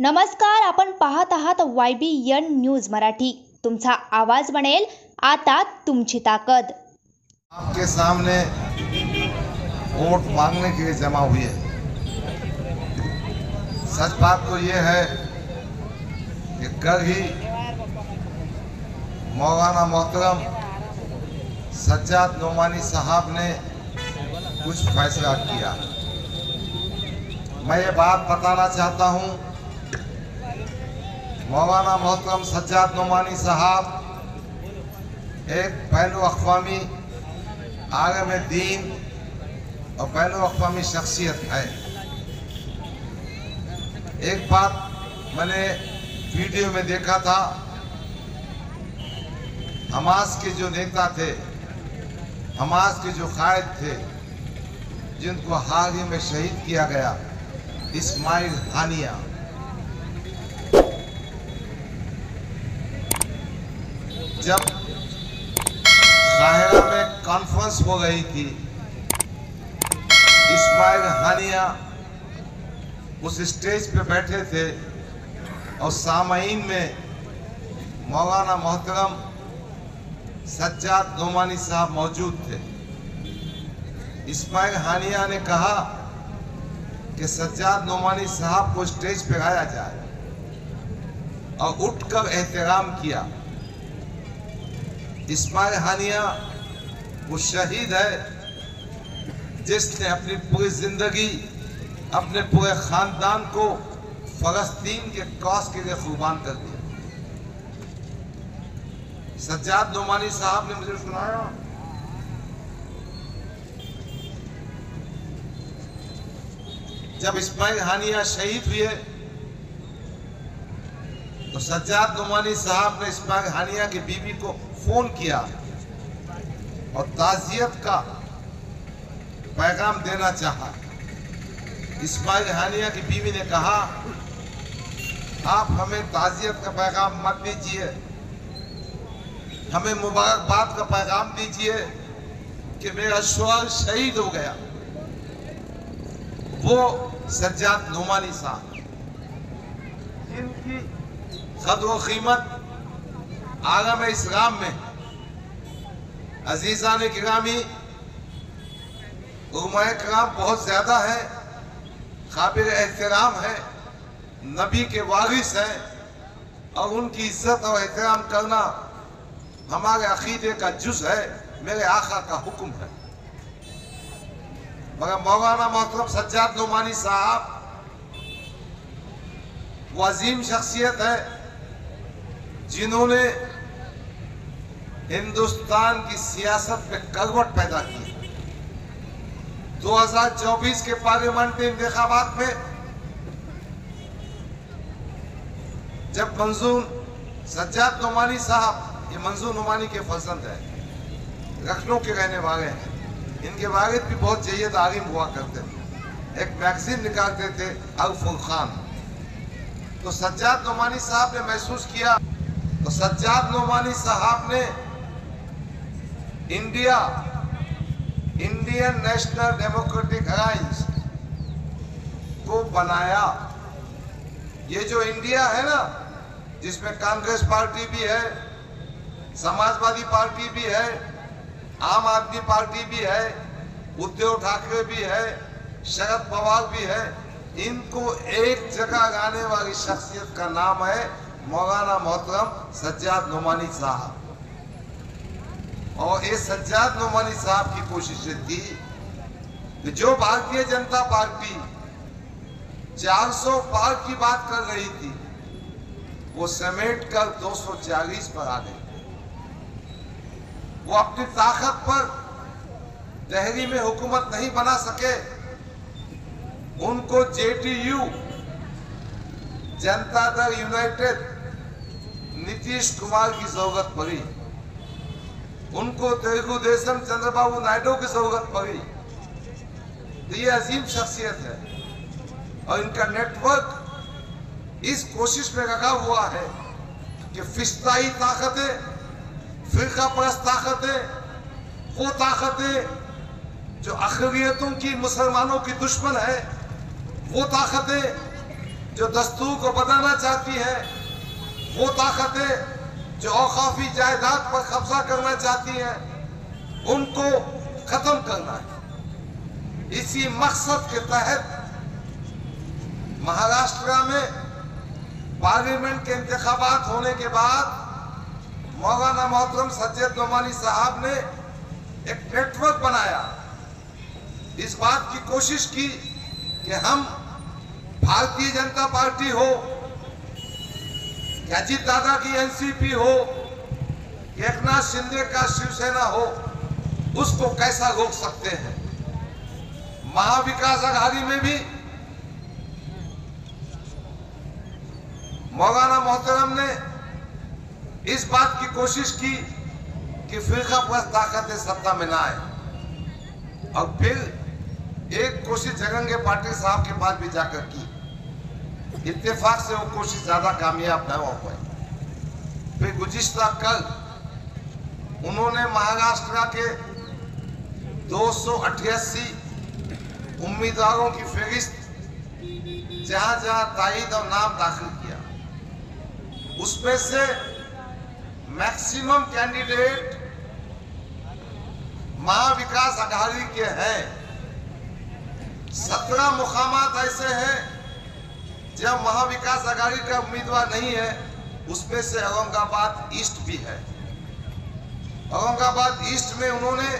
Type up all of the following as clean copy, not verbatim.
नमस्कार, आपण पाहत आहात YBN न्यूज मराठी। तुमचा आवाज बनेल आता तुमची ताकद। आपके सामने वोट मांगने के लिए जमा हुई है। सच बात तो ये है कि कल ही मौलाना मोहतरम सज्जाद नोमानी साहब ने कुछ फैसला किया। मैं ये बात बताना चाहता हूँ, मौलाना मोहतरम सज्जाद नोमानी साहब एक बैनुल-अक़वामी आलम दीन और बैनुल-अक़वामी शख्सियत है। एक बात मैंने वीडियो में देखा था, हमास के जो नेता थे, हमास के जो कायद थे, जिनको हाल ही में शहीद किया गया, इस्माइल हानिया, जब काहिरा में कॉन्फ्रेंस हो गई थी, इस्माइल हानिया उस स्टेज पे बैठे थे और सामाईन में मौलाना मोहतरम सज्जाद नोमानी साहब मौजूद थे। इस्माइल हानिया ने कहा कि सज्जाद नोमानी साहब को स्टेज पे लाया जाए और उठकर एहतराम किया। इस्माइल हानिया वो शहीद है जिसने अपनी पूरी जिंदगी अपने पूरे खानदान को फलस्तीन के कौस के लिए कुर्बान कर दिया। सज्जाद नोमानी साहब ने मुझे सुनाया, जब इस्माइल हानिया शहीद हुए तो सज्जाद नोमानी साहब ने इस्माइल हानिया की बीवी को फोन किया और ताज़ियत का पैगाम देना चाहा। इस्माइल हानिया की बीवी ने कहा, आप हमें ताज़ियत का पैगाम मत दीजिए, हमें मुबारकबाद का पैगाम दीजिए कि मेरा शौहर शहीद हो गया। वो सज्जाद नोमानी साहब, जिनकी कद्र कीमत आलम इस्लाम में अजीज़ान किरामी उलमाए किराम बहुत ज़्यादा है, काबिल एहतराम है, नबी के वारिस हैं और उनकी इज्जत और एहतराम करना हमारे अकीदे का जुज़ है, मेरे आका का हुक्म है। मगर मौलाना मोहतरम सज्जाद नोमानी साहब वो अजीम शख्सियत है जिन्होंने हिंदुस्तान की सियासत में करवट पैदा की। 2024 के पार्लियामेंट्री इंतखाबात में जब मंजूर सज्जाद नोमानी साहब, ये मंजूर नोमानी के फर्जंद है, लखनऊ के रहने वाले हैं, इनके वालिद भी बहुत जय्यद आलिम हुआ करते थे, एक मैगजीन निकालते थे अल फुरकान। तो सज्जाद नोमानी साहब ने महसूस किया, तो सज्जाद नोमानी साहब ने इंडियन नेशनल डेमोक्रेटिक अलायंस को बनाया। ये जो इंडिया है ना, जिसमें कांग्रेस पार्टी भी है, समाजवादी पार्टी भी है, आम आदमी पार्टी भी है, उद्धव ठाकरे भी है, शरद पवार भी है, इनको एक जगह लाने वाली शख्सियत का नाम है मौलाना मोहतरम सज्जाद नोमानी साहब। और ये सज्जाद नोमानी साहब की कोशिशें थी कि जो भारतीय जनता पार्टी 400 पार की बात कर रही थी, वो समेट कर 240 पर आ गई। वो अपनी ताकत पर दिल्ली में हुकूमत नहीं बना सके, उनको JDU जनता दल यूनाइटेड नीतीश कुमार की जरूरत पड़ी, उनको तेलुगु देशम चंद्रबाबू नायडू की जरूरत पड़ी। तो ये अजीम शख्सियत है और इनका नेटवर्क इस कोशिश में लगा हुआ है कि फिस्ताई ताकतें, फिरका परस्त ताकतें, वो ताकतें जो अक़लियतों की, मुसलमानों की दुश्मन है, वो ताकतें जो दस्तूर को बदलना चाहती है, वो ताकतें जो औकाफी जायदाद पर कब्जा करना चाहती हैं, उनको खत्म करना है। इसी मकसद के तहत महाराष्ट्र में पार्लियामेंट के इंतखाबात होने के बाद मौलाना मोहतरम सज्जद नोमानी साहब ने एक नेटवर्क बनाया। इस बात की कोशिश की कि हम भारतीय जनता पार्टी हो, अजीत दादा की एनसीपी हो, एकनाथ शिंदे का शिवसेना हो, उसको कैसा रोक सकते हैं। महाविकास आघाड़ी में भी मौलाना मोहतरम ने इस बात की कोशिश की कि फिरका परस्त ताकतें सत्ता में ना आए, और फिर एक कोशिश जगंगे पाटिल साहब के पास भी जाकर की। इत्तेफाक से वो कोशिश ज्यादा कामयाब न हो पाई। फिर गुज़िश्ता कल उन्होंने महाराष्ट्र के 288 उम्मीदवारों की फहरिस्त जहां जहां तायीद और नाम दाखिल किया, उसमें से मैक्सिमम कैंडिडेट महाविकास आघाड़ी के हैं। 17 मुकामात ऐसे हैं जब महाविकास आघाड़ी का उम्मीदवार नहीं है, उसमें से औरंगाबाद ईस्ट भी है। औरंगाबाद ईस्ट में उन्होंने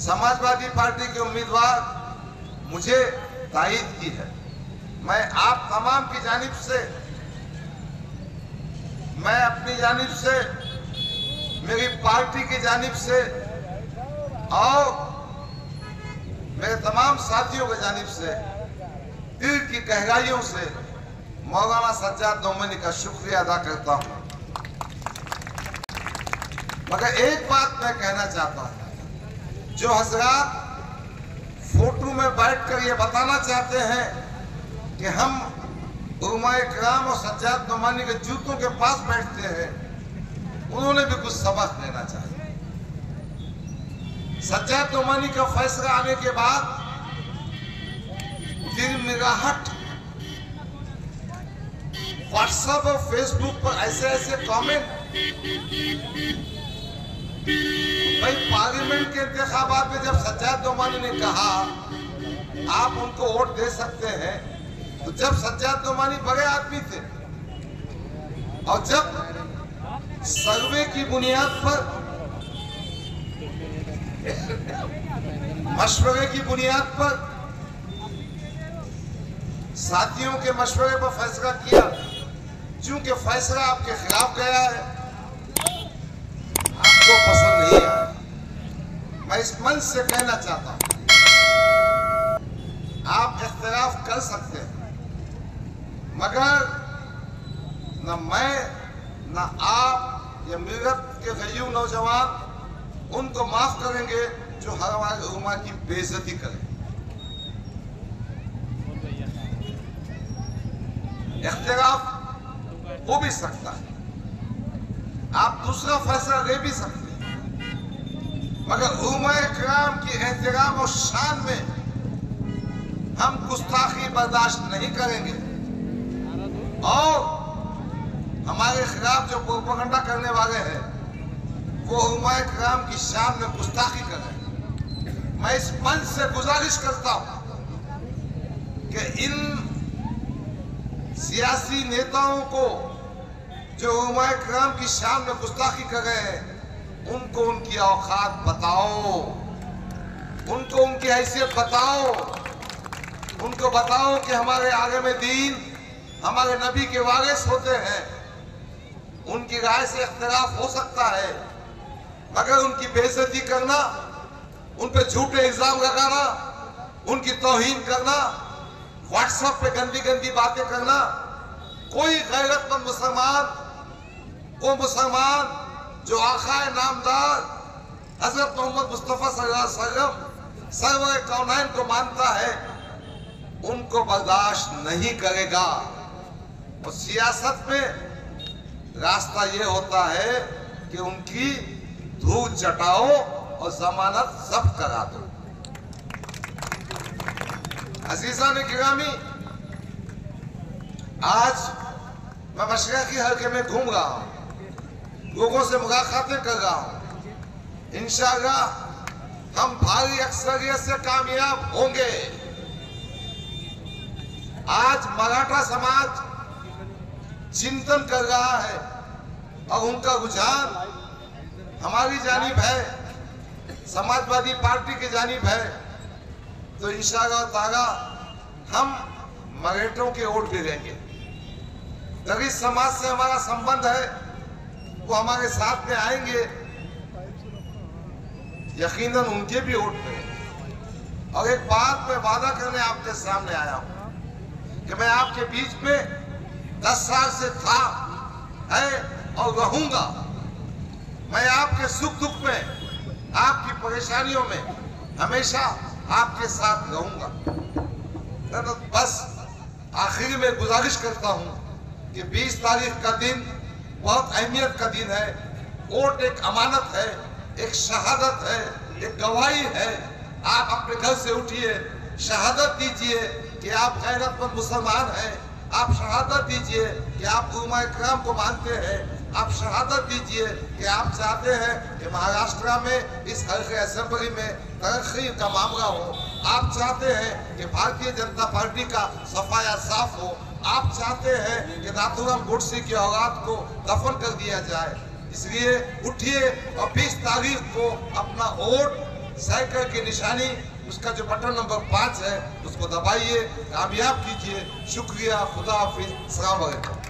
समाजवादी पार्टी के उम्मीदवार मुझे तायीद की है। मैं आप तमाम की जानिब से, मैं अपनी जानिब से, मेरी पार्टी की जानिब से और मेरे तमाम साथियों की जानिब से दिल की गहराइयों से मौलाना सज्जाद नोमानी का शुक्रिया अदा करता हूं। मगर एक बात मैं कहना चाहता हूं, जो हजरात फोटो में बैठकर ये बताना चाहते हैं कि हम उलमाए किराम और सज्जाद नोमानी के जूतों के पास बैठते हैं, उन्होंने भी कुछ सबक लेना चाहिए। सज्जाद नोमानी का फैसला आने के बाद तिरमिराहट व्हाट्सएप और फेसबुक पर ऐसे कमेंट, भाई पार्लियामेंट के इंतखाबात में जब सज्जाद नोमानी ने कहा आप उनको वोट दे सकते हैं, तो जब सज्जाद नोमानी बड़े आदमी थे और जब सर्वे की बुनियाद पर, मशवरे की बुनियाद पर, साथियों के मशवरे पर फैसला किया, चूंकि फैसला आपके खिलाफ गया है, आपको पसंद नहीं आया, मैं इस मंच से कहना चाहता हूं आप इख्तिलाफ कर सकते हैं, मगर न मैं न आप या मिल्लत के गयूर नौजवान उनको माफ करेंगे जो हमारे उम्मा की बेइज्जती करें। इख्तिलाफ हो भी सकता है, आप दूसरा फैसला ले भी सकते हैं, मगर उम्माए किराम की एहतराम और शान में हम गुस्ताखी बर्दाश्त नहीं करेंगे और हमारे खिलाफ जो प्रोपेगेंडा करने वाले हैं वो उम्माए किराम की शान में गुस्ताखी कर रहे हैं। मैं इस मंच से गुजारिश करता हूं कि इन सियासी नेताओं को जो उम्माए किराम की शान में गुस्ताखी कर रहे हैं, उनको उनकी औकात बताओ, उनको उनकी हैसियत बताओ, उनको बताओ कि हमारे आगे में दीन हमारे नबी के वारिस होते हैं। उनकी राय से इख्तिलाफ हो सकता है, मगर उनकी बेइज्जती करना, उन पे झूठे इल्जाम लगाना, उनकी तौहीन करना, व्हाट्सएप पे गंदी गंदी बातें करना, कोई गैरतमंद मुसलमान, वो मुसलमान जो आकाए नामदार हजरत मोहम्मद मुस्तफा सल्लल्लाहु अलैहि वसल्लम सरवर कौनैन को मानता है, उनको बर्दाश्त नहीं करेगा। और सियासत में रास्ता ये होता है कि उनकी धूल चटाओ और जमानत जब्त करा दो। अजीजा ने गिरामी, आज मैं मशरक़ के हल्के में घूम रहा हूँ, लोगों से मुलाकातें कर रहा हूँ। इंशाअल्लाह हम भारी अक्सरियत से कामयाब होंगे। आज मराठा समाज चिंतन कर रहा है और उनका रुझान हमारी जानिब है, समाजवादी पार्टी की जानिब है। तो इंशाअल्लाह ताला हम मराठों के वोट भी लेंगे। दलित समाज से हमारा संबंध है, वो हमारे साथ में आएंगे, यकीनन उनके भी वोट मिलेंगे। और एक बात मैं वादा करने आपके सामने आया हूं कि मैं आपके बीच में 10 साल से था, है और रहूंगा। मैं आपके सुख दुख में, आपकी परेशानियों में हमेशा आपके साथ रहूंगा। बस आखिर में गुजारिश करता हूं कि 20 तारीख का दिन बहुत अहमियत का दिन है। वोट एक अमानत है, एक शहादत है, एक गवाही है। आप अपने घर से उठिए, शहादत दीजिए कि आप गैरतमंद मुसलमान हैं। आप शहादत दीजिए कि आप उलमा इकराम को मानते हैं। आप शहादत दीजिए कि आप चाहते हैं कि महाराष्ट्र में इस हल्के असेंबली में तरक्की का मामला हो। आप चाहते हैं कि भारतीय जनता पार्टी का सफाया साफ हो। आप चाहते हैं कि नाथूराम गोडसे की औलाद को दफन कर दिया जाए। इसलिए उठिए और 20 तारीख को अपना वोट साइकिल की निशानी, उसका जो बटन नंबर 5 है, उसको दबाइए, कामयाब कीजिए। शुक्रिया, खुदा हाफिज, अस्सलाम वालेकुम।